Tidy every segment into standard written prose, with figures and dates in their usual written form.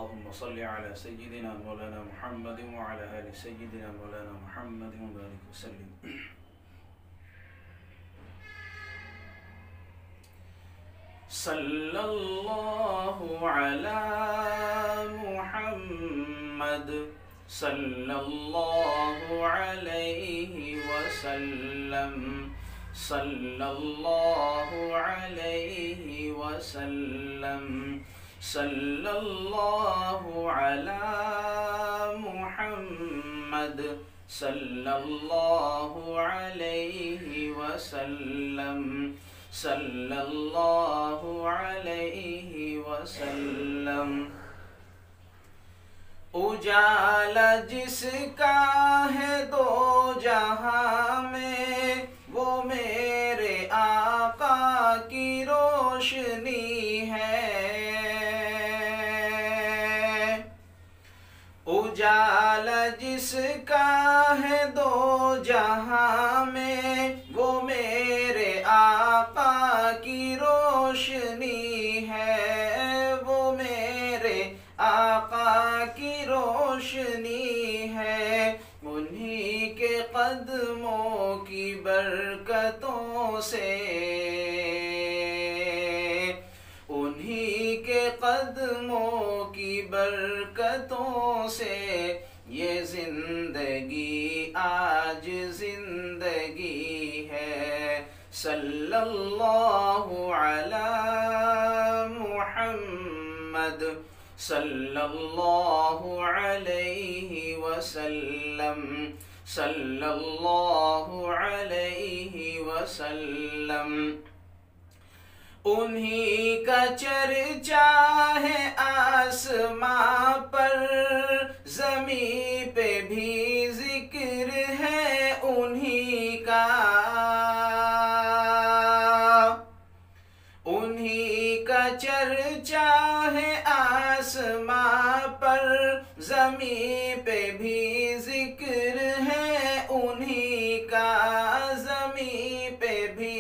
اللهم صل على سيدنا مولانا محمد وعلى آل سيدنا مولانا محمد وبارك وسلم. صلی اللہ علی محمد صلی اللہ علیہ وسلم صلی اللہ علیہ وسلم صلی اللہ علی محمد صلی اللہ علیہ وسلم صلی اللہ علیہ وسلم. اجالا جس کا ہے دو جہاں میں وہ میرے آقا کی روشنی ہے. اجالا جس کا ہے دو جہاں میں وہ میرے آقا کی روشنی ہے. وہ میرے آقا کی روشنی ہے. انہی کے قدموں کی برکتوں سے انہی کے قدموں کی برکتوں سے یہ زندگی آج زندگی ہے. صلی اللہ علی محمد صلی اللہ علیہ وسلم صلی اللہ علیہ وسلم. انہی کا چرچا ہے آسماں پر زمین پہ بھی ذکر ہے انہی کا. انہی کا چرچا ہے آسماں پر زمین پہ بھی ذکر ہے انہی کا. زمین پہ بھی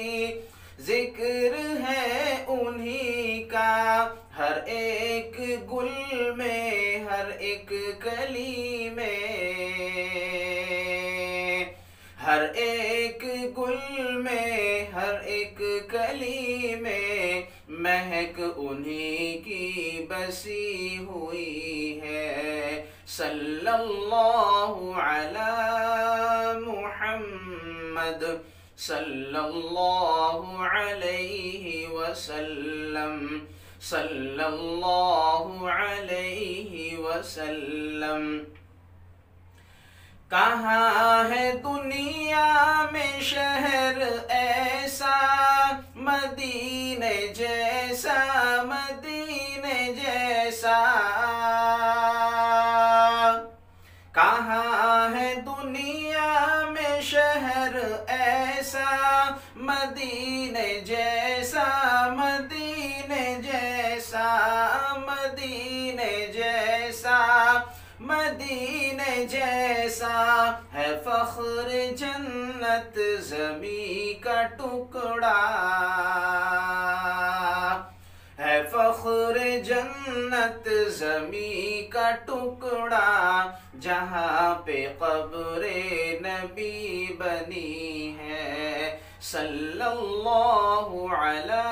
ذکر ہے انہی کا. ہر ایک گل میں ہر ایک کلی میں ہر ایک گل میں ہر ایک کلی میں مہک انہی کی بسی ہوئی ہے. صلی اللہ علی محمد صلی اللہ علیہ وسلم صلی اللہ علیہ وسلم. کہاں ہے دنیا میں شہر ایسا مدینے جیسا مدینے جیسا. کہاں ہے دنیا میں شہر ایسا مدینے جیسا مدینے جیسا مدینے جیسا مدینے جیسا. ہے فخر جنت زمین کا ٹکڑا ہے فخر جنت زمین کا ٹکڑا جہاں پہ قبر نبی بنی ہے. صلی اللہ علی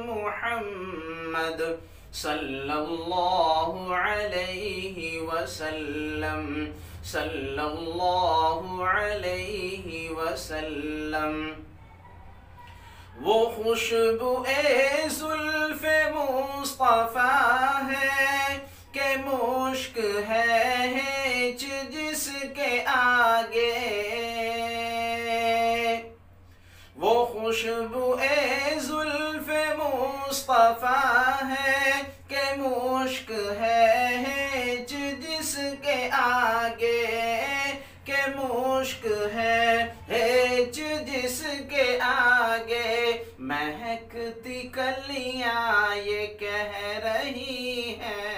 محمد صلی اللہ علیہ وسلم صلی اللہ علیہ وسلم. وہ خوشبو زلف مصطفیٰ ہے کہ مشک ہے جس کے آگے. وہ خوشبو زلف مصطفیٰ ہے کہ مشک ہے جس کے آگے کہ مشک ہے جس کے آگے. مہکتی کلیاں یہ کہہ رہی ہیں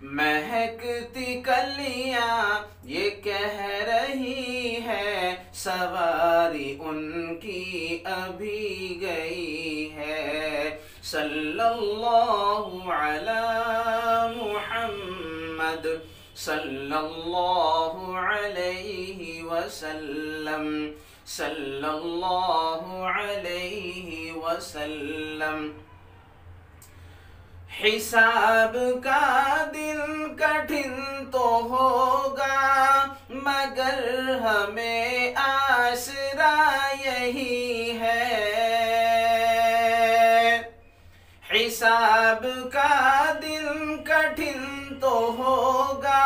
مہکتی کلیاں یہ کہہ رہی ہے سواری ان کی ابھی گئی ہے. صلی اللہ علی محمد صلی اللہ علیہ وسلم صلی اللہ علیہ وسلم۔ حساب کا دن کٹھن تو ہوگا مگر ہمیں آسرا یہی ہے۔ حساب کا دن کٹھن تو ہوگا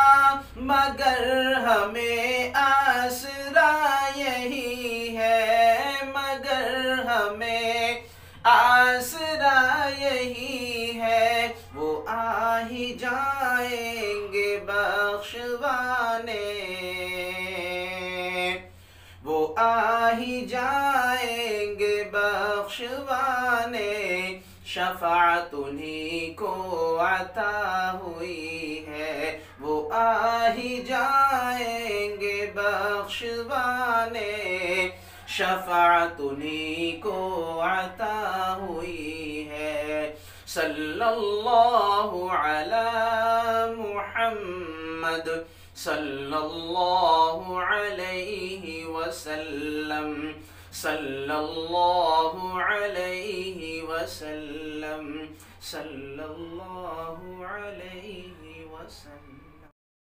مگر ہمیں آسرا یہی ہے، مگر ہمیں آسرا یہی ہے۔ وہ آ ہی جائیں گے بخشوانے، وہ آ ہی جائیں گے بخشوانے، شفاعت انہی کو عطا ہوئی ہے۔ وہ آ ہی جائیں گے بخشوانے، شفاعت انہی کو عطا ہوئی ہے۔ صلی اللہ علی محمد صلی اللہ علیہ وسلم صلی اللہ علیہ وسلم صلی اللہ علیہ وسلم۔